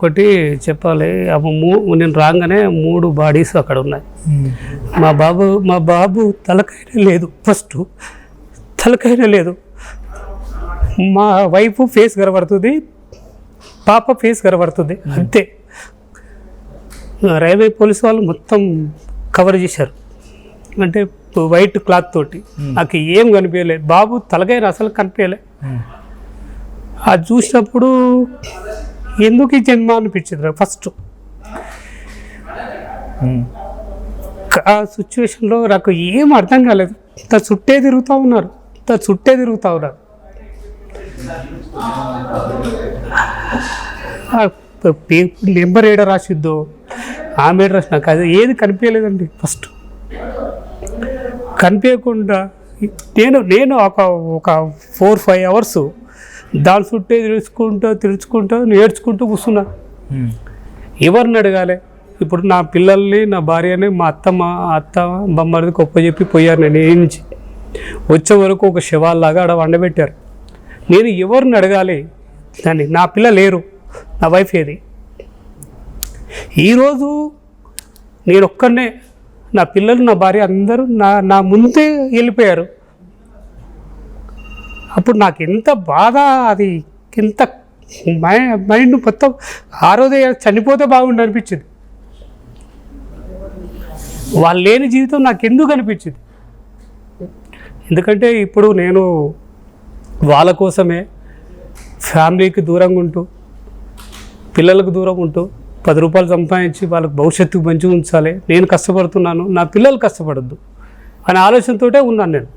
ఒకటి చెప్పాలి. నేను రాగానే 3 బాడీస్ అక్కడ ఉన్నాయి. మా బాబు తలకైనా లేదు, ఫస్ట్ తలకైనా లేదు. మా వైఫ్ ఫేస్ కనబడుతుంది, పాప ఫేస్ కనబడుతుంది, అంతే. రైల్వే పోలీస్ వాళ్ళు మొత్తం కవర్ చేశారు, అంటే వైట్ క్లాత్ తోటి. నాకు ఏం కనిపించలేదు, బాబు తలకైనా అసలు కనిపించలే. అది చూసినప్పుడు ఎందుకు ఈ జన్మ అనిపించింది ఫస్ట్. ఆ సిచ్యువేషన్లో నాకు ఏం అర్థం కాలేదు. చుట్టే తిరుగుతూ ఉన్నారు. నెంబర్ ఏడ రాసిద్దో ఆమె రాసి నాకు అది ఏది కనిపించలేదండి. ఫస్ట్ కనిపించకుండా నేను ఒక 4-5 అవర్స్ దాని చుట్టే తిరుచుకుంటూ నేర్చుకుంటూ కూర్చున్నా. ఎవరిని అడగాలి ఇప్పుడు? నా పిల్లల్ని, నా భార్యని, మా అత్త బొమ్మడికి ఒప్పచెప్పి పోయారు. నేను నుంచి వచ్చే వరకు ఒక శవాల్లాగా ఆడ వండబెట్టారు. నేను ఎవరిని అడగాలి దాన్ని? నా పిల్ల లేరు, నా వైఫ్ ఏది? ఈరోజు నేను ఒక్కనే, నా పిల్లలు, నా భార్య అందరూ నా ముందే వెళ్ళిపోయారు. అప్పుడు నాకు ఎంత బాధ, అది ఎంత మైండ్ మొత్తం ఆ రోజే చనిపోతే బాగుండు అనిపించింది. వాళ్ళు లేని జీవితం నాకు ఎందుకు అనిపించింది? ఎందుకంటే ఇప్పుడు నేను వాళ్ళ కోసమే ఫ్యామిలీకి దూరంగా ఉంటూ, పిల్లలకు దూరంగా ఉంటూ 10 రూపాయలు సంపాదించి వాళ్ళకి భవిష్యత్తుకు మంచిగా ఉంచాలి, నేను కష్టపడుతున్నాను, నా పిల్లలు కష్టపడద్దు అనే ఆలోచనతోటే ఉన్నాను నేను.